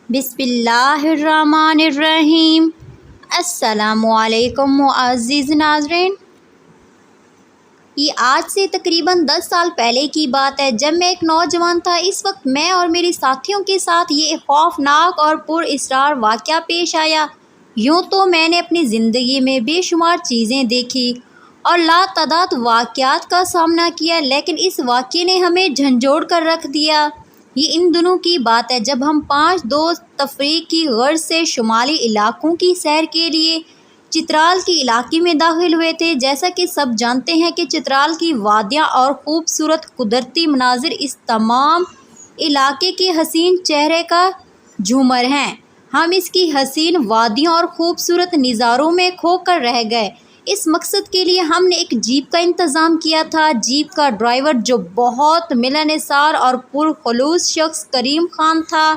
بسم اللہ الرحمن الرحیم۔ السلام علیکم معزز ناظرین، یہ آج سے تقریباً 10 سال پہلے کی بات ہے جب میں ایک نوجوان تھا۔ اس وقت میں اور میری ساتھیوں کے ساتھ یہ خوفناک اور پر اسرار واقعہ پیش آیا۔ یوں تو میں نے اپنی زندگی میں بے شمار چیزیں دیکھی اور لاتعداد واقعات کا سامنا کیا، لیکن اس واقعے نے ہمیں جھنجھوڑ کر رکھ دیا۔ یہ ان دنوں کی بات ہے جب ہم 5 دوست تفریح کی غرض سے شمالی علاقوں کی سیر کے لیے چترال کے علاقے میں داخل ہوئے تھے۔ جیسا کہ سب جانتے ہیں کہ چترال کی وادیاں اور خوبصورت قدرتی مناظر اس تمام علاقے کے حسین چہرے کا جھومر ہیں۔ ہم اس کی حسین وادیوں اور خوبصورت نظاروں میں کھو کر رہ گئے۔ اس مقصد کے لیے ہم نے ایک جیپ کا انتظام کیا تھا۔ جیپ کا ڈرائیور، جو بہت ملنسار اور پرخلوص شخص کریم خان تھا،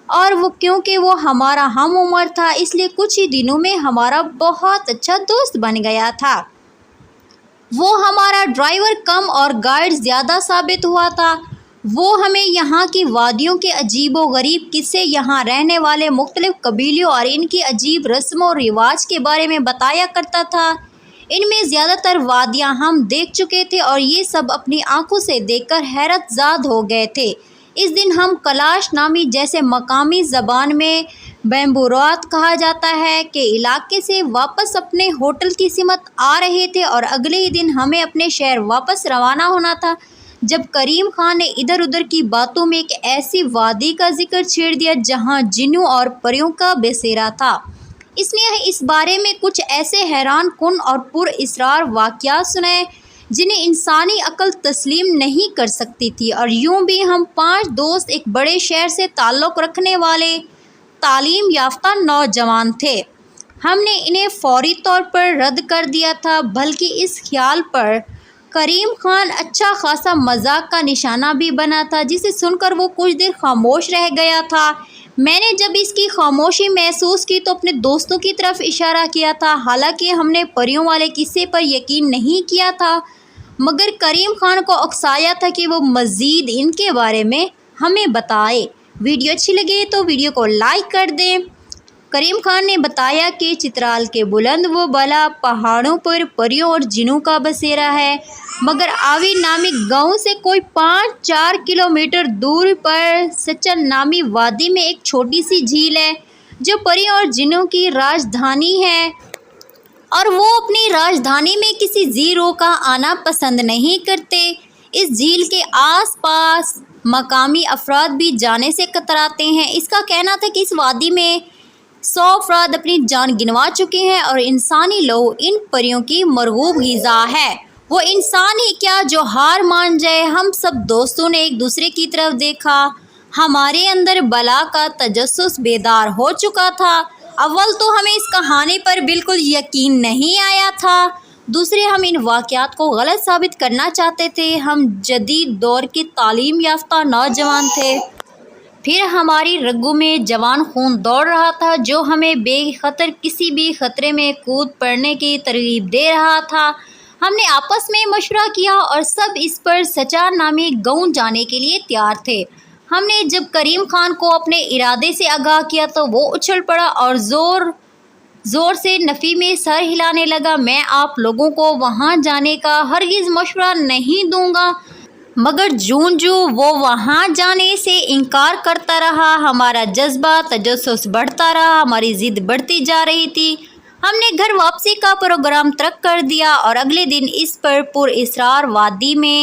اور کیونکہ وہ ہمارا ہم عمر تھا، اس لیے کچھ ہی دنوں میں ہمارا بہت اچھا دوست بن گیا تھا۔ وہ ہمارا ڈرائیور کم اور گائیڈ زیادہ ثابت ہوا تھا۔ وہ ہمیں یہاں کی وادیوں کے عجیب و غریب قصے، یہاں رہنے والے مختلف قبیلوں اور ان کی عجیب رسم و رواج کے بارے میں بتایا کرتا تھا۔ ان میں زیادہ تر وادیاں ہم دیکھ چکے تھے اور یہ سب اپنی آنکھوں سے دیکھ کر حیرت زاد ہو گئے تھے۔ اس دن ہم کلاش نامی، جیسے مقامی زبان میں بیمبورات کہا جاتا ہے، کے علاقے سے واپس اپنے ہوٹل کی سمت آ رہے تھے اور اگلے ہی دن ہمیں اپنے شہر واپس روانہ ہونا تھا، جب کریم خان نے ادھر ادھر کی باتوں میں ایک ایسی وادی کا ذکر چھیڑ دیا جہاں جنوں اور پریوں کا بسیرا تھا۔ اس نے اس بارے میں کچھ ایسے حیران کن اور پر اسرار واقعات سنائے جنہیں انسانی عقل تسلیم نہیں کر سکتی تھی۔ اور یوں بھی ہم 5 دوست ایک بڑے شہر سے تعلق رکھنے والے تعلیم یافتہ نوجوان تھے۔ ہم نے انہیں فوری طور پر رد کر دیا تھا، بلکہ اس خیال پر کریم خان اچھا خاصا مذاق کا نشانہ بھی بنا تھا، جسے سن کر وہ کچھ دیر خاموش رہ گیا تھا۔ میں نے جب اس کی خاموشی محسوس کی تو اپنے دوستوں کی طرف اشارہ کیا تھا۔ حالانکہ ہم نے پریوں والے قصے پر یقین نہیں کیا تھا، مگر کریم خان کو اکسایا تھا کہ وہ مزید ان کے بارے میں ہمیں بتائے۔ ویڈیو اچھی لگے تو ویڈیو کو لائک کر دیں۔ کریم خان نے بتایا کہ چترال کے بلند و بالا پہاڑوں پر پریوں اور جنوں کا بسیرا ہے، مگر آوی نامی گاؤں سے کوئی 4 کلومیٹر دور پر سچن نامی وادی میں ایک چھوٹی سی جھیل ہے جو پریوں اور جنوں کی راجدھانی ہے، اور وہ اپنی راجدھانی میں کسی زیرو کا آنا پسند نہیں کرتے۔ اس جھیل کے آس پاس مقامی افراد بھی جانے سے کتراتے ہیں۔ اس کا کہنا تھا کہ اس وادی میں 100 افراد اپنی جان گنوا چکے ہیں اور انسانی لہو ان پریوں کی مرغوب غذا ہے۔ وہ انسان ہی کیا جو ہار مان جائے۔ ہم سب دوستوں نے ایک دوسرے کی طرف دیکھا۔ ہمارے اندر بلا کا تجسس بیدار ہو چکا تھا۔ اول تو ہمیں اس کہانی پر بالکل یقین نہیں آیا تھا، دوسرے ہم ان واقعات کو غلط ثابت کرنا چاہتے تھے۔ ہم جدید دور کے تعلیم یافتہ نوجوان تھے، پھر ہماری رگوں میں جوان خون دوڑ رہا تھا جو ہمیں بے خطر کسی بھی خطرے میں کود پڑنے کی ترغیب دے رہا تھا۔ ہم نے آپس میں مشورہ کیا اور سب اس پر سچار نامی گاؤں جانے کے لیے تیار تھے۔ ہم نے جب کریم خان کو اپنے ارادے سے آگاہ کیا تو وہ اچھل پڑا اور زور سے نفی میں سر ہلانے لگا۔ میں آپ لوگوں کو وہاں جانے کا ہرگز مشورہ نہیں دوں گا، مگر جوں وہ وہاں جانے سے انکار کرتا رہا، ہمارا جذبہ تجسس بڑھتا رہا، ہماری ضد بڑھتی جا رہی تھی۔ ہم نے گھر واپسی کا پروگرام ترک کر دیا اور اگلے دن اس پر اسرار وادی میں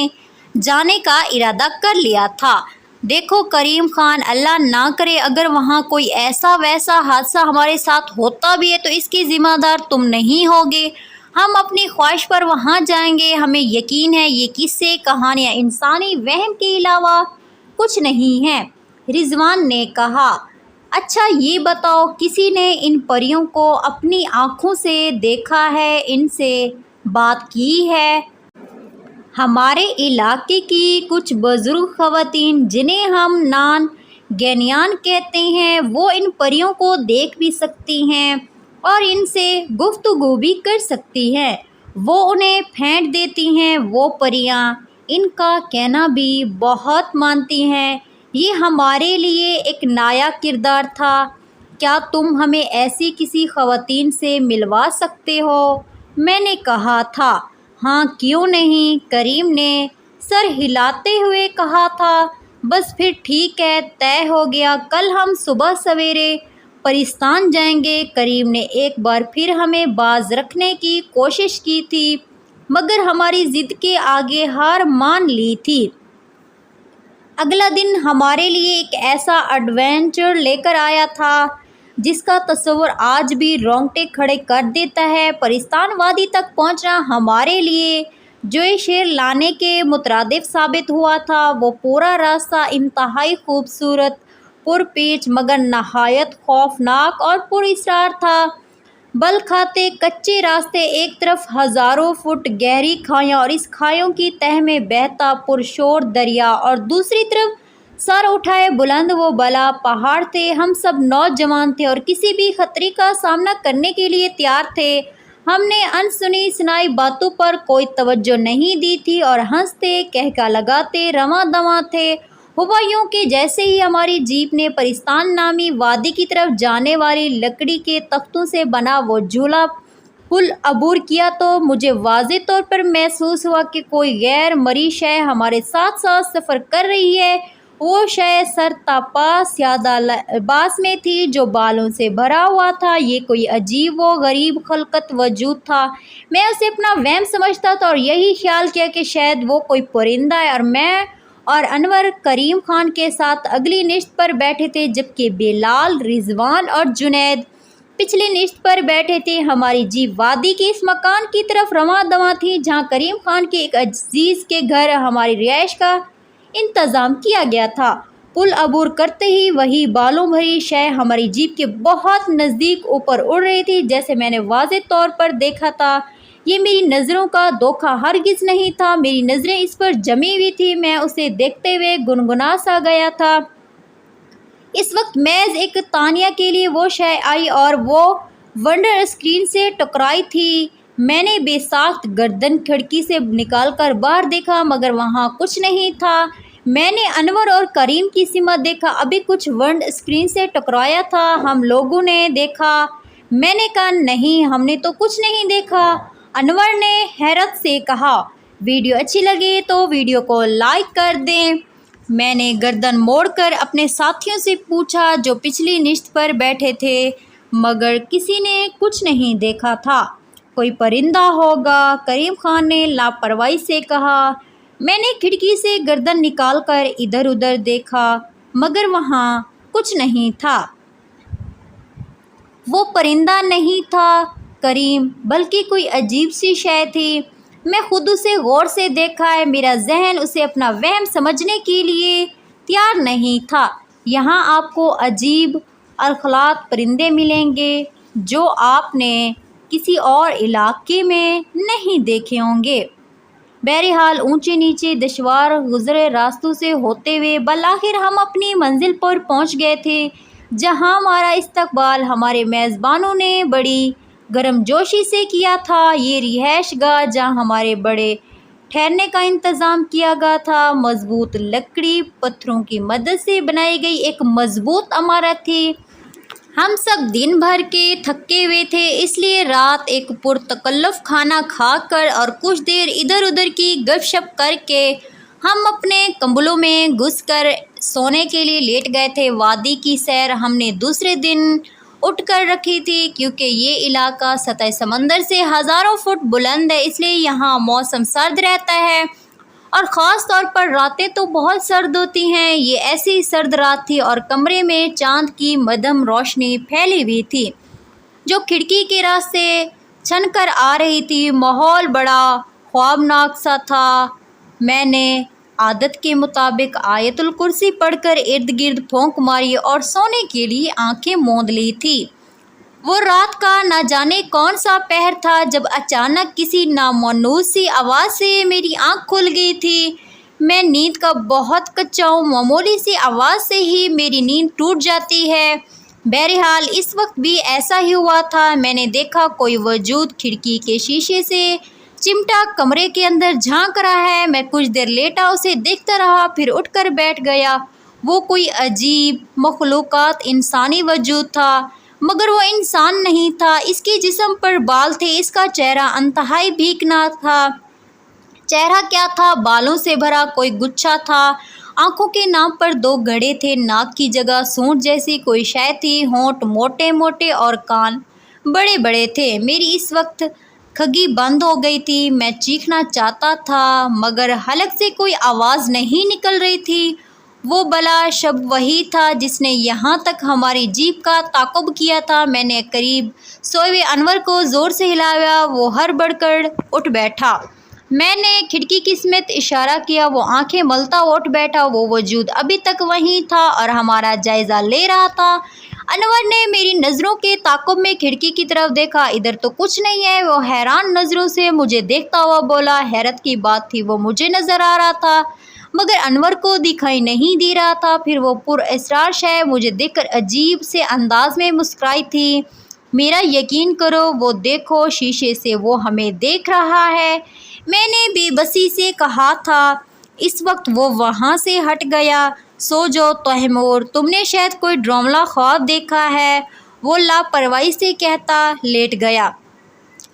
جانے کا ارادہ کر لیا تھا۔ دیکھو کریم خان، اللہ نہ کرے اگر وہاں کوئی ایسا ویسا حادثہ ہمارے ساتھ ہوتا بھی ہے تو اس کی ذمہ دار تم نہیں ہوگے۔ ہم اپنی خواہش پر وہاں جائیں گے۔ ہمیں یقین ہے یہ قصے کہانیاں انسانی وہم کے علاوہ کچھ نہیں ہیں۔ رضوان نے کہا، اچھا یہ بتاؤ، کسی نے ان پریوں کو اپنی آنکھوں سے دیکھا ہے، ان سے بات کی ہے؟ ہمارے علاقے کی کچھ بزرگ خواتین جنہیں ہم نان گینیان کہتے ہیں، وہ ان پریوں کو دیکھ بھی سکتی ہیں اور ان سے گفتگو بھی کر سکتی ہیں۔ وہ انہیں پھینٹ دیتی ہیں۔ وہ پریاں ان کا کہنا بھی بہت مانتی ہیں۔ یہ ہمارے لیے ایک نیا کردار تھا۔ کیا تم ہمیں ایسی کسی خواتین سے ملوا سکتے ہو؟ میں نے کہا تھا۔ ہاں کیوں نہیں، کریم نے سر ہلاتے ہوئے کہا تھا۔ بس پھر ٹھیک ہے، طے ہو گیا، کل ہم صبح سویرے پرستان جائیں گے۔ کریم نے ایک بار پھر ہمیں باز رکھنے کی کوشش کی تھی مگر ہماری ضد کے آگے ہار مان لی تھی۔ اگلا دن ہمارے لیے ایک ایسا ایڈونچر لے کر آیا تھا جس کا تصور آج بھی رونگٹے کھڑے کر دیتا ہے۔ پرستان وادی تک پہنچنا ہمارے لیے جو شیر لانے کے مترادف ثابت ہوا تھا۔ وہ پورا راستہ انتہائی خوبصورت، پرپیچ مگر نہایت خوفناک اور پراسرار تھا۔ بل کھاتے کچے راستے، ایک طرف ہزاروں فٹ گہری کھائیاں اور اس کھائیوں کی تہہ میں بہتا پرشور دریا، اور دوسری طرف سر اٹھائے بلند و بالا پہاڑ تھے۔ ہم سب نوجوان تھے اور کسی بھی خطرے کا سامنا کرنے کے لیے تیار تھے۔ ہم نے ان سنی سنائی باتوں پر کوئی توجہ نہیں دی تھی اور ہنستے، کہکا لگاتے رواں دواں تھے۔ ہوا یوں کہ جیسے ہی ہماری جیپ نے پرستان نامی وادی کی طرف جانے والی لکڑی کے تختوں سے بنا وہ جھولا پل عبور کیا تو مجھے واضح طور پر محسوس ہوا کہ کوئی غیر مرئی شے ہمارے ساتھ ساتھ سفر کر رہی ہے۔ وہ شے سر تا پا سیادہ لباس میں تھی جو بالوں سے بھرا ہوا تھا۔ یہ کوئی عجیب و غریب خلقت وجود تھا۔ میں اسے اپنا وہم سمجھتا تھا اور یہی خیال کیا کہ شاید وہ کوئی پرندہ ہے، اور میں اور انور کریم خان کے ساتھ اگلی نشست پر بیٹھے تھے جبکہ بلال، رضوان اور جنید پچھلی نشست پر بیٹھے تھے۔ ہماری جیپ وادی کے اس مکان کی طرف رواں دواں تھی جہاں کریم خان کے ایک عزیز کے گھر ہماری رہائش کا انتظام کیا گیا تھا۔ پل عبور کرتے ہی وہی بالوں بھری شے ہماری جیپ کے بہت نزدیک اوپر اڑ رہی تھی جیسے میں نے واضح طور پر دیکھا تھا۔ یہ میری نظروں کا دھوکہ ہرگز نہیں تھا، میری نظریں اس پر جمی ہوئی تھیں۔ میں اسے دیکھتے ہوئے گنگنا سا گیا تھا۔ اس وقت محض ایک ثانیہ کے لیے وہ شے آئی اور وہ ونڈر اسکرین سے ٹکرائی تھی۔ میں نے بے ساخت گردن کھڑکی سے نکال کر باہر دیکھا مگر وہاں کچھ نہیں تھا۔ میں نے انور اور کریم کی سمت دیکھا، ابھی کچھ ونڈ اسکرین سے ٹکرایا تھا۔ ہم لوگوں نے دیکھا؟ میں نے کہا نہیں، ہم نے تو کچھ نہیں دیکھا۔ انور نے حیرت سے کہا، ویڈیو اچھی لگے تو ویڈیو کو لائک کر دیں۔ میں نے گردن موڑ کر اپنے ساتھیوں سے پوچھا جو پچھلی نشست پر بیٹھے تھے مگر کسی نے کچھ نہیں دیکھا تھا۔ کوئی پرندہ ہوگا، کریم خان نے لاپرواہی سے کہا۔ میں نے کھڑکی سے گردن نکال کر ادھر ادھر دیکھا مگر وہاں کچھ نہیں تھا۔ وہ پرندہ نہیں تھا کریم، بلکہ کوئی عجیب سی شے تھی۔ میں خود اسے غور سے دیکھا ہے، میرا ذہن اسے اپنا وہم سمجھنے کے لیے تیار نہیں تھا۔ یہاں آپ کو عجیب الخلات پرندے ملیں گے جو آپ نے کسی اور علاقے میں نہیں دیکھے ہوں گے۔ بہرحال اونچے نیچے دشوار گزرے راستوں سے ہوتے ہوئے بالآخر ہم اپنی منزل پر پہنچ گئے تھے جہاں ہمارا استقبال ہمارے میزبانوں نے بڑی گرم جوشی سے کیا تھا۔ یہ رہائش گاہ جہاں ہمارے بڑے ٹھہرنے کا انتظام کیا گیا تھا مضبوط لکڑی پتھروں کی مدد سے بنائی گئی ایک مضبوط عمارت تھی۔ ہم سب دن بھر کے تھکے ہوئے تھے، اس لیے رات ایک پرتکلف کھانا کھا کر اور کچھ دیر ادھر ادھر کی گپ شپ کر کے ہم اپنے کمبلوں میں گھس کر سونے کے لیے لیٹ گئے تھے۔ وادی کی سیر ہم نے دوسرے دن اٹھ کر رکھی تھی کیونکہ یہ علاقہ سطح سمندر سے ہزاروں فٹ بلند ہے، اس لیے یہاں موسم سرد رہتا ہے اور خاص طور پر راتیں تو بہت سرد ہوتی ہیں۔ یہ ایسی سرد رات تھی اور کمرے میں چاند کی مدھم روشنی پھیلی ہوئی تھی جو کھڑکی کے راستے چھن کر آ رہی تھی۔ ماحول بڑا خوابناک سا تھا۔ میں نے عادت کے مطابق آیت الکرسی پڑھ کر ارد گرد پھونک ماری اور سونے کے لیے آنکھیں موند لی تھی۔ وہ رات کا نہ جانے کون سا پہر تھا جب اچانک کسی نامانوس سی آواز سے میری آنکھ کھل گئی تھی۔ میں نیند کا بہت کچا ہوں، معمولی سی آواز سے ہی میری نیند ٹوٹ جاتی ہے۔ بہرحال اس وقت بھی ایسا ہی ہوا تھا۔ میں نے دیکھا کوئی وجود کھڑکی کے شیشے سے چمٹا کمرے کے اندر جھانک رہا ہے۔ میں کچھ دیر لیٹا اسے دیکھتا رہا پھر اٹھ کر بیٹھ گیا۔ وہ کوئی عجیب مخلوقات انسانی وجود تھا، مگر وہ انسان نہیں تھا۔ اس کے جسم پر بال تھے، اس کا چہرہ انتہائی بھیکناک تھا۔ چہرہ کیا تھا، بالوں سے بھرا کوئی گچھا تھا۔ آنکھوں کے نام پر دو گڑھے تھے، ناک کی جگہ سونٹ جیسی کوئی شے تھی، ہونٹ موٹے موٹے اور کان بڑے بڑے تھے۔ میری اس وقت کھگی بند ہو گئی تھی، میں چیخنا چاہتا تھا مگر حلق سے کوئی آواز نہیں نکل رہی تھی۔ وہ بلا شب وہی تھا جس نے یہاں تک ہماری جیپ کا تعاقب کیا تھا۔ میں نے قریب سوئے ہوئے انور کو زور سے ہلایا، وہ ہر بڑھ کر اٹھ بیٹھا۔ میں نے کھڑکی کی سمت اشارہ کیا، وہ آنکھیں ملتا ہوا اٹھ بیٹھا۔ وہ وجود ابھی تک وہیں تھا اور ہمارا جائزہ لے رہا تھا۔ انور نے میری نظروں کے تعاقب میں کھڑکی کی طرف دیکھا، ادھر تو کچھ نہیں ہے۔ وہ حیران نظروں سے مجھے دیکھتا ہوا بولا۔ حیرت کی بات تھی، وہ مجھے نظر آ رہا تھا مگر انور کو دکھائی نہیں دے رہا تھا۔ پھر وہ پر اسرار شے مجھے دیکھ کر عجیب سے انداز میں مسکرائی تھی۔ میرا یقین کرو، وہ دیکھو شیشے سے وہ ہمیں دیکھ رہا ہے۔ میں نے بے بسی سے کہا تھا۔ اس وقت وہ وہاں سے ہٹ گیا۔ سو جاؤ تیمور، تم نے شاید کوئی ڈراؤنا خواب دیکھا ہے، وہ لاپرواہی سے کہتا لیٹ گیا۔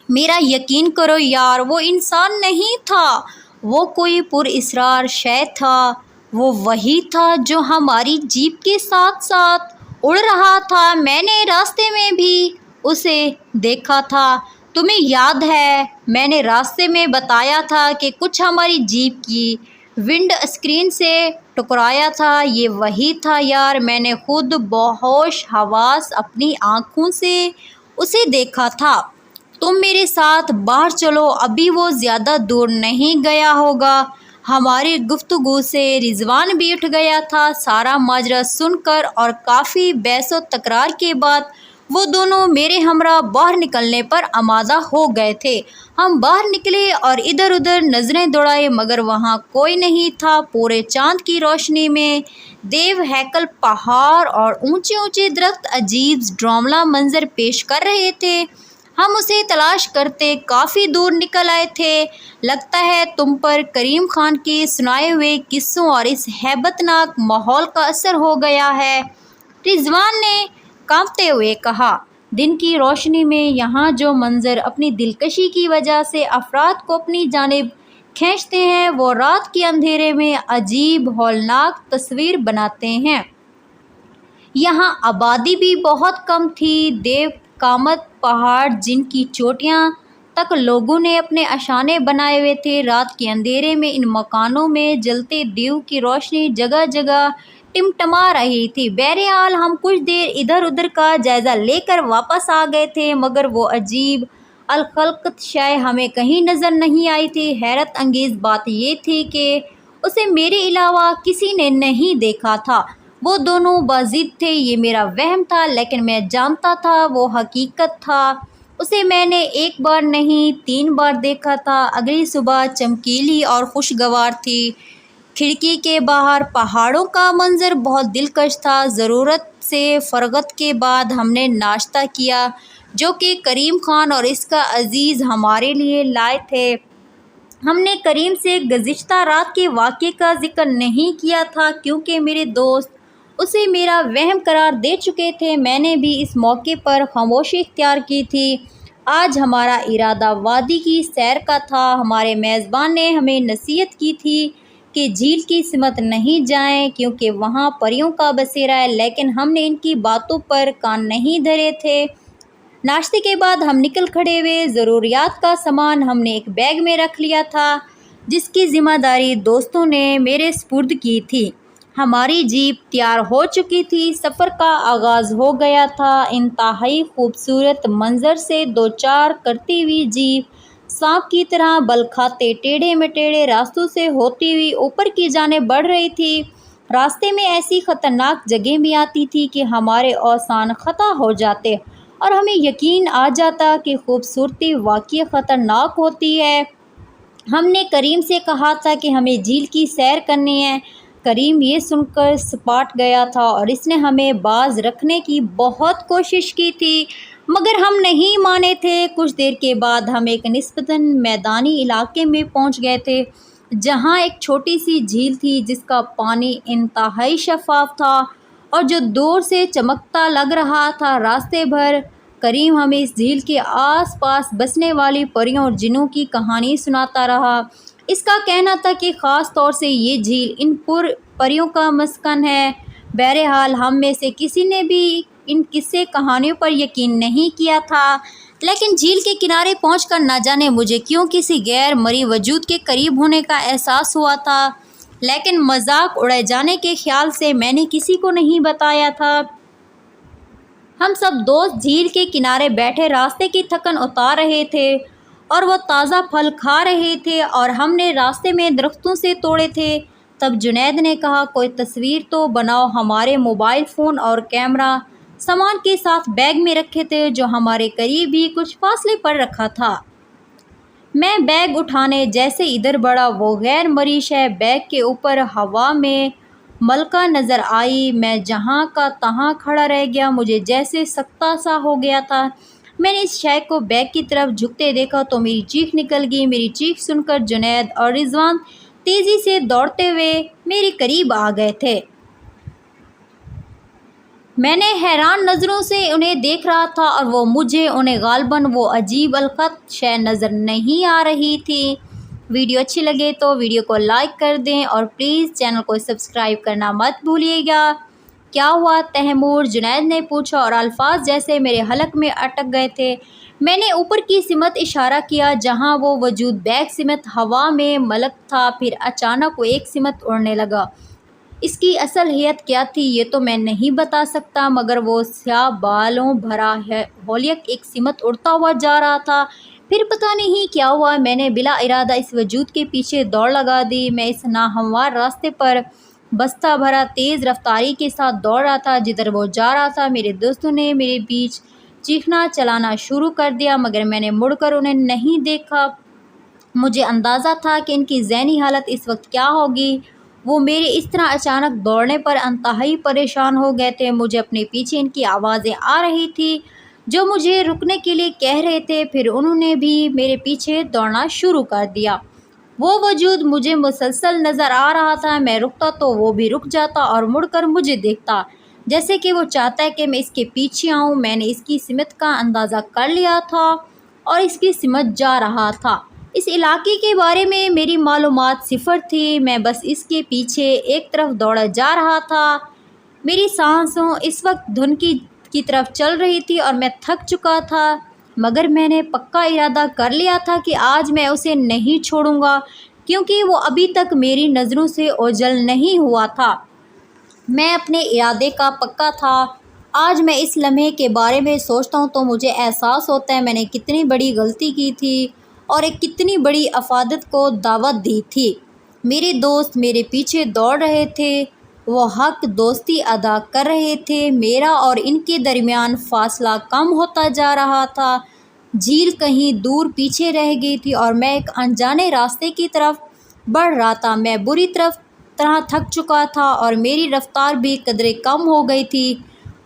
میرا یقین کرو یار، وہ انسان نہیں تھا، وہ کوئی پر اسرار شے تھا۔ وہ وہی تھا جو ہماری جیپ کے ساتھ ساتھ اڑ رہا تھا۔ میں نے راستے میں بھی اسے دیکھا تھا، تمہیں یاد ہے؟ میں نے راستے میں بتایا تھا کہ کچھ ہماری جیپ کی ونڈ اسکرین سے ٹکرایا تھا۔ یہ وہی تھا یار، میں نے خود بہوش حواس اپنی آنکھوں سے اسے دیکھا تھا۔ تم میرے ساتھ باہر چلو، ابھی وہ زیادہ دور نہیں گیا ہوگا۔ ہماری گفتگو سے رضوان بھی اٹھ گیا تھا۔ سارا ماجرا سن کر اور کافی بحث و تکرار کے بعد وہ دونوں میرے ہمراہ باہر نکلنے پر آمادہ ہو گئے تھے۔ ہم باہر نکلے اور ادھر ادھر نظریں دوڑائے مگر وہاں کوئی نہیں تھا۔ پورے چاند کی روشنی میں دیو ہیکل، پہاڑ اور اونچے اونچے درخت عجیب ڈرامنا منظر پیش کر رہے تھے۔ ہم اسے تلاش کرتے کافی دور نکل آئے تھے۔ لگتا ہے تم پر کریم خان کے سنائے ہوئے قصوں اور اس ہیبت ناک ماحول کا اثر ہو گیا ہے، رضوان نے کانپتے ہوئے کہا۔ دن کی روشنی میں یہاں جو منظر اپنی دلکشی کی وجہ سے افراد کو اپنی جانب کھینچتے ہیں، وہ رات کے اندھیرے میں عجیب ہولناک تصویر بناتے ہیں۔ یہاں آبادی بھی بہت کم تھی۔ دیو کامت پہاڑ جن کی چوٹیاں تک لوگوں نے اپنے اشانے بنائے ہوئے تھے، رات کے اندھیرے میں ان مکانوں میں جلتے دیو کی روشنی جگہ جگہ ٹمٹما رہی تھی۔ بہرحال ہم کچھ دیر ادھر ادھر کا جائزہ لے کر واپس آ گئے تھے مگر وہ عجیب الخلقت شے ہمیں کہیں نظر نہیں آئی تھی۔ حیرت انگیز بات یہ تھی کہ اسے میرے علاوہ کسی نے نہیں دیکھا تھا۔ وہ دونوں باضد تھے، یہ میرا وہم تھا لیکن میں جانتا تھا وہ حقیقت تھا۔ اسے میں نے ایک بار نہیں 3 بار دیکھا تھا۔ اگلی صبح چمکیلی اور خوشگوار تھی۔ کھڑکی کے باہر پہاڑوں کا منظر بہت دلکش تھا۔ ضرورت سے فراغت کے بعد ہم نے ناشتہ کیا جو کہ کریم خان اور اس کا عزیز ہمارے لیے لائے تھے۔ ہم نے کریم سے گزشتہ رات کے واقعے کا ذکر نہیں کیا تھا کیونکہ میرے دوست اسے میرا وہم قرار دے چکے تھے۔ میں نے بھی اس موقع پر خاموشی اختیار کی تھی۔ آج ہمارا ارادہ وادی کی سیر کا تھا۔ ہمارے میزبان نے ہمیں نصیحت کی تھی کہ جھیل کی سمت نہیں جائیں کیونکہ وہاں پریوں کا بسیرا ہے، لیکن ہم نے ان کی باتوں پر کان نہیں دھرے تھے۔ ناشتے کے بعد ہم نکل کھڑے ہوئے۔ ضروریات کا سامان ہم نے ایک بیگ میں رکھ لیا تھا جس کی ذمہ داری دوستوں نے میرے سپرد کی تھی۔ ہماری جیپ تیار ہو چکی تھی، سفر کا آغاز ہو گیا تھا۔ انتہائی خوبصورت منظر سے دوچار کرتی ہوئی جیپ سانپ کی طرح بل کھاتے ٹیڑھے مٹیڑھے راستوں سے ہوتی ہوئی اوپر کی جانب بڑھ رہی تھی۔ راستے میں ایسی خطرناک جگہیں بھی آتی تھی کہ ہمارے اوزان خطا ہو جاتے اور ہمیں یقین آ جاتا کہ خوبصورتی واقعی خطرناک ہوتی ہے۔ ہم نے کریم سے کہا تھا کہ ہمیں جھیل کی سیر کرنی ہے۔ کریم یہ سن کر سپاٹ گیا تھا اور اس نے ہمیں باز رکھنے کی بہت کوشش کی تھی مگر ہم نہیں مانے تھے۔ کچھ دیر کے بعد ہم ایک نسبتاً میدانی علاقے میں پہنچ گئے تھے۔ جہاں ایک چھوٹی سی جھیل تھی جس کا پانی انتہائی شفاف تھا اور جو دور سے چمکتا لگ رہا تھا۔ راستے بھر کریم ہمیں اس جھیل کے آس پاس بسنے والی پریوں اور جنوں کی کہانی سناتا رہا۔ اس کا کہنا تھا کہ خاص طور سے یہ جھیل ان پریوں کا مسکن ہے۔ بہرحال ہم میں سے کسی نے بھی ان قصے کہانیوں پر یقین نہیں کیا تھا، لیکن جھیل کے کنارے پہنچ کر نہ جانے مجھے کیوں کسی غیر مرئی وجود کے قریب ہونے کا احساس ہوا تھا، لیکن مذاق اڑائے جانے کے خیال سے میں نے کسی کو نہیں بتایا تھا۔ ہم سب دوست جھیل کے کنارے بیٹھے راستے کی تھکن اتار رہے تھے اور وہ تازہ پھل کھا رہے تھے اور ہم نے راستے میں درختوں سے توڑے تھے۔ تب جنید نے کہا، کوئی تصویر تو بناؤ۔ ہمارے موبائل فون اور کیمرہ سامان کے ساتھ بیگ میں رکھے تھے جو ہمارے قریب ہی کچھ فاصلے پر رکھا تھا۔ میں بیگ اٹھانے جیسے ادھر بڑھا، وہ غیر مرئی شے بیگ کے اوپر ہوا میں ملکہ نظر آئی۔ میں جہاں کا تہاں کھڑا رہ گیا، مجھے جیسے سکتہ سا ہو گیا تھا۔ میں نے اس شے کو بیگ کی طرف جھکتے دیکھا تو میری چیخ نکل گئی۔ میری چیخ سن کر جنید اور رضوان تیزی سے دوڑتے ہوئے میرے قریب آ گئے تھے۔ میں نے حیران نظروں سے انہیں دیکھ رہا تھا اور وہ مجھے انہیں غالباً وہ عجیب الخط شے نظر نہیں آ رہی تھی۔ ویڈیو اچھی لگے تو ویڈیو کو لائک کر دیں اور پلیز چینل کو سبسکرائب کرنا مت بھولیے گا۔ کیا ہوا تیمور؟ جنید نے پوچھا اور الفاظ جیسے میرے حلق میں اٹک گئے تھے۔ میں نے اوپر کی سمت اشارہ کیا جہاں وہ وجود بیگ سمت ہوا میں ملک تھا، پھر اچانک وہ ایک سمت اڑنے لگا۔ اس کی اصل ہیئت کیا تھی یہ تو میں نہیں بتا سکتا، مگر وہ سیاہ بالوں بھرا ہولک ایک سمت اڑتا ہوا جا رہا تھا۔ پھر پتہ نہیں کیا ہوا، میں نے بلا ارادہ اس وجود کے پیچھے دوڑ لگا دی۔ میں اس ناہموار راستے پر بستہ بھرا تیز رفتاری کے ساتھ دوڑ رہا تھا جدھر وہ جا رہا تھا۔ میرے دوستوں نے میرے بیچ چیخنا چلانا شروع کر دیا، مگر میں نے مڑ کر انہیں نہیں دیکھا۔ مجھے اندازہ تھا کہ ان کی ذہنی حالت اس وقت کیا ہوگی۔ وہ میرے اس طرح اچانک دوڑنے پر انتہائی پریشان ہو گئے تھے۔ مجھے اپنے پیچھے ان کی آوازیں آ رہی تھیں جو مجھے رکنے کے لیے کہہ رہے تھے، پھر انہوں نے بھی میرے پیچھے دوڑنا شروع کر دیا۔ وہ وجود مجھے مسلسل نظر آ رہا تھا۔ میں رکتا تو وہ بھی رک جاتا اور مڑ کر مجھے دیکھتا، جیسے کہ وہ چاہتا ہے کہ میں اس کے پیچھے آؤں۔ میں نے اس کی سمت کا اندازہ کر لیا تھا اور اس کی سمت جا رہا تھا۔ اس علاقے کے بارے میں میری معلومات صفر تھی، میں بس اس کے پیچھے ایک طرف دوڑا جا رہا تھا۔ میری سانسوں اس وقت دھن کی طرف چل رہی تھی اور میں تھک چکا تھا، مگر میں نے پکا ارادہ کر لیا تھا کہ آج میں اسے نہیں چھوڑوں گا، کیونکہ وہ ابھی تک میری نظروں سے اوجھل نہیں ہوا تھا۔ میں اپنے ارادے کا پکا تھا۔ آج میں اس لمحے کے بارے میں سوچتا ہوں تو مجھے احساس ہوتا ہے میں نے کتنی بڑی غلطی کی تھی اور ایک کتنی بڑی افادیت کو دعوت دی تھی۔ میرے دوست میرے پیچھے دوڑ رہے تھے، وہ حق دوستی ادا کر رہے تھے، میرا اور ان کے درمیان فاصلہ کم ہوتا جا رہا تھا۔ جھیل کہیں دور پیچھے رہ گئی تھی اور میں ایک انجانے راستے کی طرف بڑھ رہا تھا۔ میں بری طرح تھک چکا تھا اور میری رفتار بھی قدرے کم ہو گئی تھی،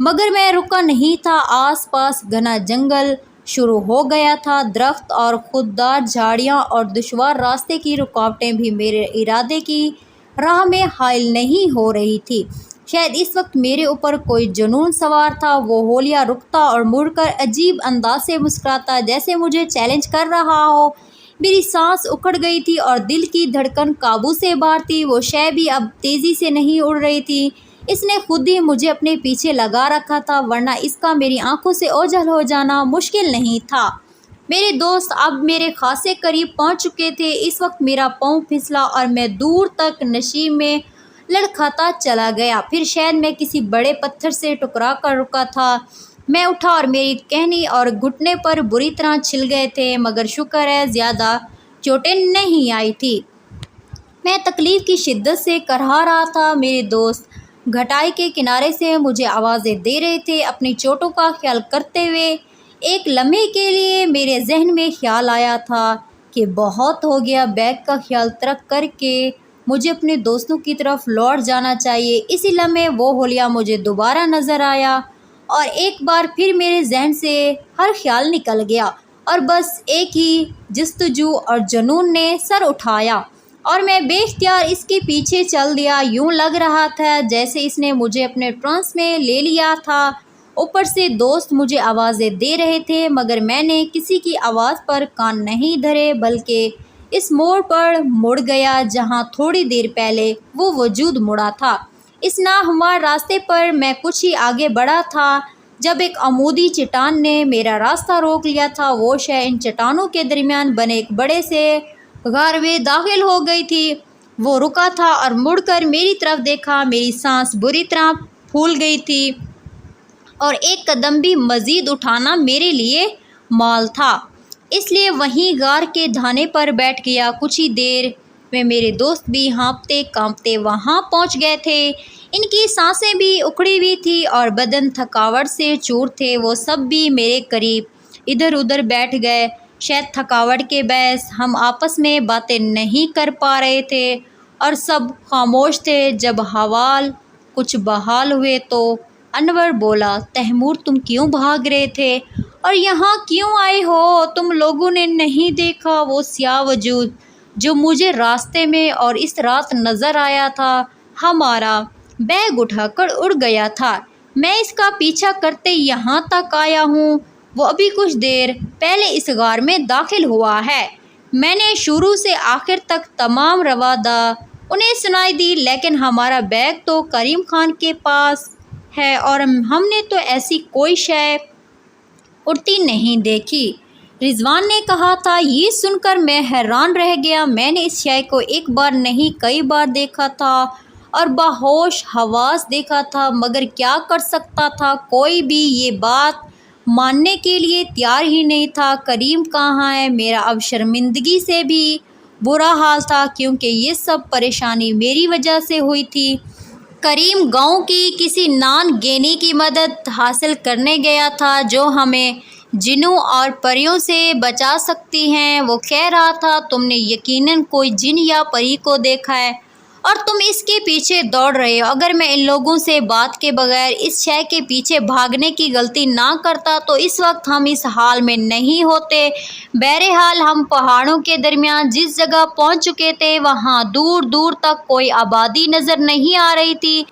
مگر میں رکا نہیں تھا۔ آس پاس گھنا جنگل شروع ہو گیا تھا، درخت اور خوددار جھاڑیاں اور دشوار راستے کی رکاوٹیں بھی میرے ارادے کی راہ میں حائل نہیں ہو رہی تھی۔ شاید اس وقت میرے اوپر کوئی جنون سوار تھا۔ وہ ہولیا رکتا اور مڑ کر عجیب انداز سے مسکراتا جیسے مجھے چیلنج کر رہا ہو۔ میری سانس اکھڑ گئی تھی اور دل کی دھڑکن قابو سے باہر تھی۔ وہ شے بھی اب تیزی سے نہیں اڑ رہی تھی، اس نے خود ہی مجھے اپنے پیچھے لگا رکھا تھا، ورنہ اس کا میری آنکھوں سے اوجھل ہو جانا مشکل نہیں تھا۔ میرے دوست اب میرے خاصے قریب پہنچ چکے تھے۔ اس وقت میرا پاؤں پھسلا اور میں دور تک نشیب میں لڑکھاتا چلا گیا، پھر شاید میں کسی بڑے پتھر سے ٹکرا کر رکا تھا۔ میں اٹھا اور میری کہنی اور گھٹنے پر بری طرح چھل گئے تھے، مگر شکر ہے زیادہ چوٹیں نہیں آئی تھی۔ میں تکلیف کی شدت سے کرہا رہا تھا۔ میرے دوست گھٹائی کے کنارے سے مجھے آوازیں دے رہے تھے، اپنی چوٹوں کا خیال کرتے ہوئے۔ ایک لمحے کے لیے میرے ذہن میں خیال آیا تھا کہ بہت ہو گیا، بیگ کا خیال ترک کر کے مجھے اپنے دوستوں کی طرف لوٹ جانا چاہیے۔ اسی لمحے وہ ہولیا مجھے دوبارہ نظر آیا اور ایک بار پھر میرے ذہن سے ہر خیال نکل گیا اور بس ایک ہی جستجو اور جنون نے سر اٹھایا۔ اور میں بے اختیار اس کے پیچھے چل دیا۔ یوں لگ رہا تھا جیسے اس نے مجھے اپنے ٹرانس میں لے لیا تھا۔ اوپر سے دوست مجھے آوازیں دے رہے تھے مگر میں نے کسی کی آواز پر کان نہیں دھرے بلکہ اس موڑ پر مڑ گیا جہاں تھوڑی دیر پہلے وہ وجود مڑا تھا۔ اس ناہموار راستے پر میں کچھ ہی آگے بڑھا تھا جب ایک عمودی چٹان نے میرا راستہ روک لیا تھا۔ وہ شے ان چٹانوں کے درمیان بنے ایک بڑے سے غار میں داخل ہو گئی تھی۔ وہ رکا تھا اور مڑ کر میری طرف دیکھا۔ میری سانس بری طرح پھول گئی تھی اور ایک قدم بھی مزید اٹھانا میرے لیے محال تھا، اس لیے وہیں غار کے دھانے پر بیٹھ گیا۔ کچھ ہی دیر میں میرے دوست بھی ہانپتے کانپتے وہاں پہنچ گئے تھے۔ ان کی سانسیں بھی اکھڑی ہوئی تھی اور بدن تھکاوٹ سے چور تھے۔ وہ سب بھی میرے قریب ادھر ادھر بیٹھ گئے۔ شاید تھکاوٹ کے باعث ہم آپس میں باتیں نہیں کر پا رہے تھے اور سب خاموش تھے۔ جب حوال کچھ بحال ہوئے تو انور بولا، تیمور تم کیوں بھاگ رہے تھے اور یہاں کیوں آئے ہو؟ تم لوگوں نے نہیں دیکھا وہ سیاہ وجود جو مجھے راستے میں اور اس رات نظر آیا تھا؟ ہمارا بیگ اٹھا کر اڑ گیا تھا۔ میں اس کا پیچھا کرتے یہاں تک آیا ہوں۔ وہ ابھی کچھ دیر پہلے اس غار میں داخل ہوا ہے۔ میں نے شروع سے آخر تک تمام روادہ انہیں سنائی دی، لیکن ہمارا بیگ تو کریم خان کے پاس ہے اور ہم نے تو ایسی کوئی شے اڑتی نہیں دیکھی۔ رضوان نے کہا تھا۔ یہ سن کر میں حیران رہ گیا۔ میں نے اس شے کو ایک بار نہیں کئی بار دیکھا تھا اور باہوش حواس دیکھا تھا، مگر کیا کر سکتا تھا؟ کوئی بھی یہ بات ماننے کے لیے تیار ہی نہیں تھا۔ کریم کہاں ہے؟ میرا اب شرمندگی سے بھی برا حال تھا کیونکہ یہ سب پریشانی میری وجہ سے ہوئی تھی۔ کریم گاؤں کی کسی نان گینی کی مدد حاصل کرنے گیا تھا جو ہمیں جنوں اور پریوں سے بچا سکتی ہیں۔ وہ کہہ رہا تھا تم نے یقیناً کوئی جن یا پری کو دیکھا ہے اور تم اس کے پیچھے دوڑ رہے ہو۔ اگر میں ان لوگوں سے بات کے بغیر اس شے کے پیچھے بھاگنے کی غلطی نہ کرتا تو اس وقت ہم اس حال میں نہیں ہوتے۔ بہرحال ہم پہاڑوں کے درمیان جس جگہ پہنچ چکے تھے وہاں دور دور تک کوئی آبادی نظر نہیں آ رہی تھی۔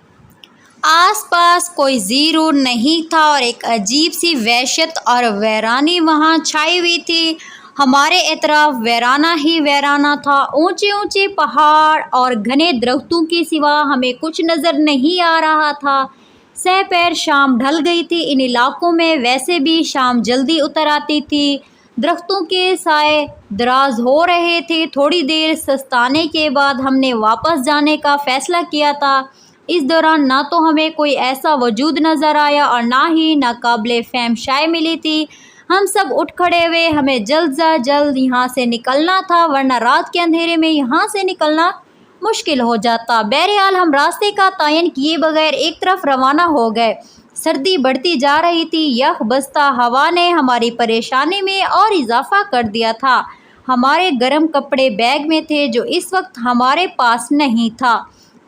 آس پاس کوئی زی رور نہیں تھا اور ایک عجیب سی وحشت اور ویرانی وہاں چھائی ہوئی تھی۔ ہمارے اطراف ویرانہ ہی ویرانہ تھا۔ اونچے اونچے پہاڑ اور گھنے درختوں کے سوا ہمیں کچھ نظر نہیں آ رہا تھا۔ سپہر شام ڈھل گئی تھی۔ ان علاقوں میں ویسے بھی شام جلدی اتر آتی تھی۔ درختوں کے سائے دراز ہو رہے تھے۔ تھوڑی دیر سستانے کے بعد ہم نے واپس جانے کا فیصلہ کیا تھا۔ اس دوران نہ تو ہمیں کوئی ایسا وجود نظر آیا اور نہ ہی ناقابل فہم شے ملی تھی۔ ہم سب اٹھ کھڑے ہوئے۔ ہمیں جلد از جلد یہاں سے نکلنا تھا ورنہ رات کے اندھیرے میں یہاں سے نکلنا مشکل ہو جاتا۔ بہرحال ہم راستے کا تعین کیے بغیر ایک طرف روانہ ہو گئے۔ سردی بڑھتی جا رہی تھی۔ یخ بستہ ہوا نے ہماری پریشانی میں اور اضافہ کر دیا تھا۔ ہمارے گرم کپڑے بیگ میں تھے جو اس وقت ہمارے پاس نہیں تھا۔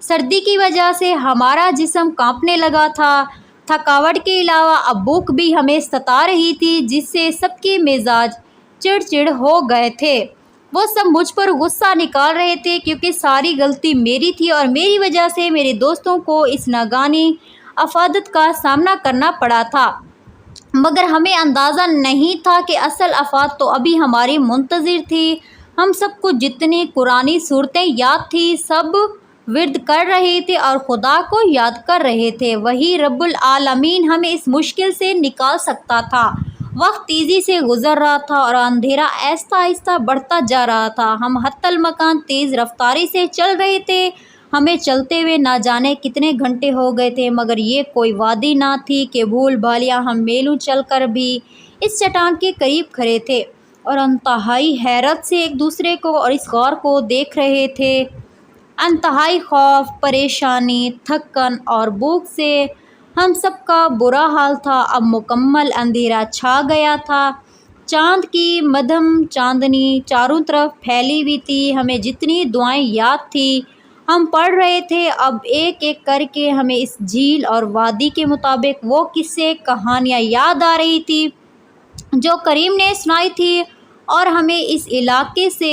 سردی کی وجہ سے ہمارا جسم کانپنے لگا تھا۔ تھکاوٹ کے علاوہ اب بھوک بھی ہمیں ستا رہی تھی جس سے سب کے مزاج چڑچڑ ہو گئے تھے۔ وہ سب مجھ پر غصہ نکال رہے تھے کیونکہ ساری غلطی میری تھی اور میری وجہ سے میرے دوستوں کو اس ناگہانی افات کا سامنا کرنا پڑا تھا، مگر ہمیں اندازہ نہیں تھا کہ اصل آفت تو ابھی ہماری منتظر تھی۔ ہم سب کو جتنی قرآنی صورتیں یاد تھیں سب ورد کر رہے تھے اور خدا کو یاد کر رہے تھے۔ وہی رب العالمین ہمیں اس مشکل سے نکال سکتا تھا۔ وقت تیزی سے گزر رہا تھا اور اندھیرا آہستہ آہستہ بڑھتا جا رہا تھا۔ ہم حتی المکان تیز رفتاری سے چل رہے تھے۔ ہمیں چلتے ہوئے نہ جانے کتنے گھنٹے ہو گئے تھے، مگر یہ کوئی وادی نہ تھی کہ بھول بھالیاں ہم میلوں چل کر بھی اس چٹان کے قریب کھڑے تھے اور انتہائی حیرت سے ایک دوسرے کو اور اس غار کو دیکھ رہے تھے۔ انتہائی خوف، پریشانی، تھکن اور بھوک سے ہم سب کا برا حال تھا۔ اب مکمل اندھیرا چھا گیا تھا۔ چاند کی مدھم چاندنی چاروں طرف پھیلی ہوئی تھی۔ ہمیں جتنی دعائیں یاد تھیں ہم پڑھ رہے تھے۔ اب ایک ایک کر کے ہمیں اس جھیل اور وادی کے مطابق وہ قصے کہانیاں یاد آ رہی تھی جو کریم نے سنائی تھی اور ہمیں اس علاقے سے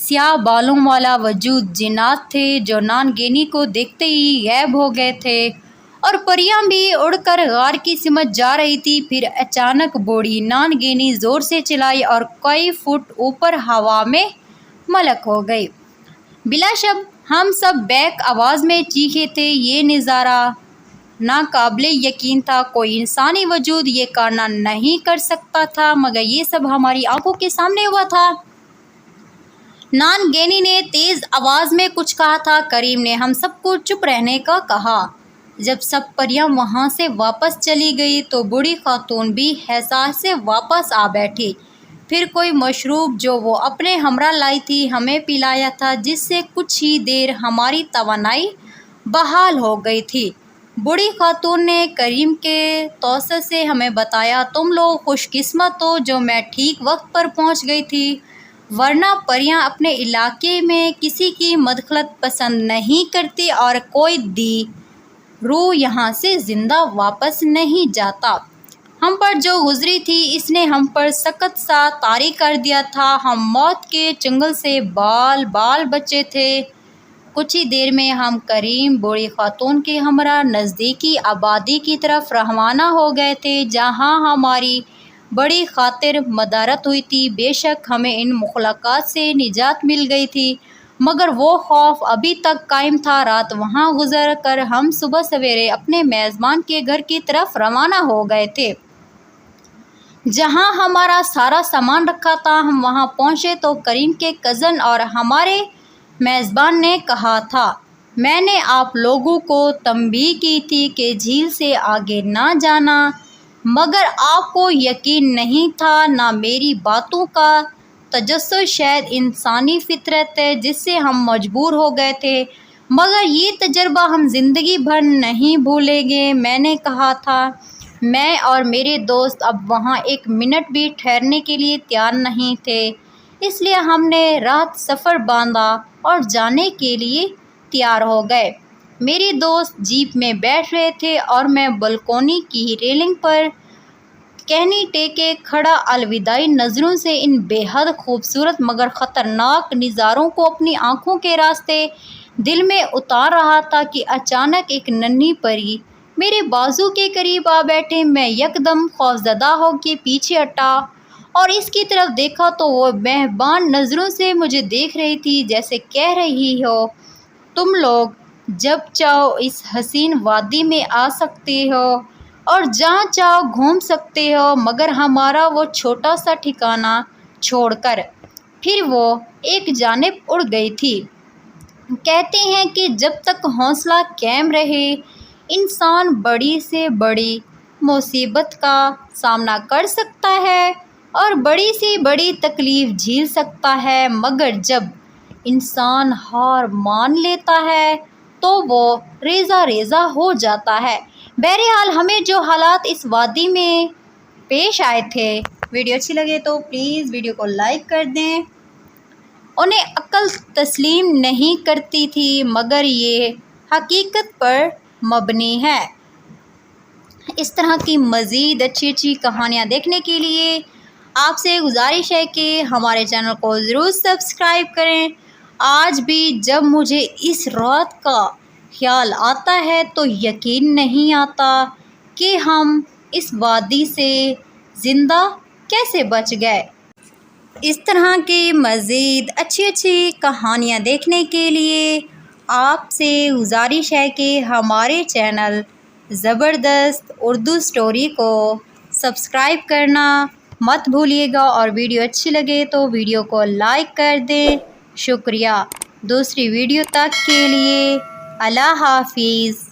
سیاہ بالوں والا وجود جنات تھے جو نانگینی کو دیکھتے ہی غائب ہو گئے تھے، اور پریاں بھی اڑ کر غار کی سمت جا رہی تھی۔ پھر اچانک بوڑھی نانگینی زور سے چلائی اور کئی فٹ اوپر ہوا میں ملک ہو گئی۔ بلا شک ہم سب بیک آواز میں چیخے تھے۔ یہ نظارہ ناقابل یقین تھا، کوئی انسانی وجود یہ کارنامہ نہیں کر سکتا تھا، مگر یہ سب ہماری آنکھوں کے سامنے ہوا تھا۔ نانگینی نے تیز آواز میں کچھ کہا تھا۔ کریم نے ہم سب کو چپ رہنے کا کہا۔ جب سب پریاں وہاں سے واپس چلی گئی تو بوڑھی خاتون بھی احساس سے واپس آ بیٹھی۔ پھر کوئی مشروب جو وہ اپنے ہمراہ لائی تھی ہمیں پلایا تھا، جس سے کچھ ہی دیر ہماری توانائی بحال ہو گئی تھی۔ بوڑھی خاتون نے کریم کے توسط سے ہمیں بتایا، تم لوگ خوش قسمت ہو جو میں ٹھیک وقت پر پہنچ گئی تھی، ورنہ پریاں اپنے علاقے میں کسی کی مداخلت پسند نہیں کرتی اور کوئی دی روح یہاں سے زندہ واپس نہیں جاتا۔ ہم پر جو گزری تھی اس نے ہم پر سخت سا طاری کر دیا تھا۔ ہم موت کے چنگل سے بال بال بچے تھے۔ کچھ ہی دیر میں ہم کریم بوڑھی خاتون کے ہمراہ نزدیکی آبادی کی طرف روانہ ہو گئے تھے، جہاں ہماری بڑی خاطر مدارت ہوئی تھی۔ بے شک ہمیں ان مخلوقات سے نجات مل گئی تھی، مگر وہ خوف ابھی تک قائم تھا۔ رات وہاں گزر کر ہم صبح سویرے اپنے میزبان کے گھر کی طرف روانہ ہو گئے تھے، جہاں ہمارا سارا سامان رکھا تھا۔ ہم وہاں پہنچے تو کریم کے کزن اور ہمارے میزبان نے کہا تھا، میں نے آپ لوگوں کو تنبیہ کی تھی کہ جھیل سے آگے نہ جانا، مگر آپ کو یقین نہیں تھا، نہ میری باتوں کا تجسس۔ شاید انسانی فطرت ہے جس سے ہم مجبور ہو گئے تھے، مگر یہ تجربہ ہم زندگی بھر نہیں بھولیں گے۔ میں نے کہا تھا، میں اور میرے دوست اب وہاں ایک منٹ بھی ٹھہرنے کے لیے تیار نہیں تھے، اس لیے ہم نے راہ سفر باندھا اور جانے کے لیے تیار ہو گئے۔ میرے دوست جیپ میں بیٹھ رہے تھے اور میں بالکونی کی ریلنگ پر کہنی ٹیکے کھڑا الوداعی نظروں سے ان بے حد خوبصورت مگر خطرناک نظاروں کو اپنی آنکھوں کے راستے دل میں اتار رہا تھا کہ اچانک ایک ننھی پری میرے بازو کے قریب آ بیٹھے۔ میں یکدم خوفزدہ ہو کے پیچھے ہٹا اور اس کی طرف دیکھا تو وہ مہربان نظروں سے مجھے دیکھ رہی تھی، جیسے کہہ رہی ہو، تم لوگ جب چاہو اس حسین وادی میں آ سکتے ہو اور جہاں چاہو گھوم سکتے ہو، مگر ہمارا وہ چھوٹا سا ٹھکانہ چھوڑ کر۔ پھر وہ ایک جانب اڑ گئی تھی۔ کہتے ہیں کہ جب تک حوصلہ قائم رہے انسان بڑی سے بڑی مصیبت کا سامنا کر سکتا ہے اور بڑی سے بڑی تکلیف جھیل سکتا ہے، مگر جب انسان ہار مان لیتا ہے تو وہ ریزہ ریزہ ہو جاتا ہے۔ بہرحال ہمیں جو حالات اس وادی میں پیش آئے تھے، ویڈیو اچھی لگے تو پلیز ویڈیو کو لائک کر دیں۔ انہیں عقل تسلیم نہیں کرتی تھی، مگر یہ حقیقت پر مبنی ہے۔ اس طرح کی مزید اچھی کہانیاں دیکھنے کے لیے آپ سے گزارش ہے کہ ہمارے چینل کو ضرور سبسکرائب کریں۔ آج بھی جب مجھے اس رات کا خیال آتا ہے تو یقین نہیں آتا کہ ہم اس وادی سے زندہ کیسے بچ گئے۔ اس طرح کی مزید اچھی کہانیاں دیکھنے کے لیے آپ سے گزارش ہے کہ ہمارے چینل زبردست اردو اسٹوری کو سبسکرائب کرنا مت بھولیے گا، اور ویڈیو اچھی لگے تو ویڈیو کو لائک کر دیں۔ شکریہ۔ دوسری ویڈیو تک کے لیے اللہ حافظ۔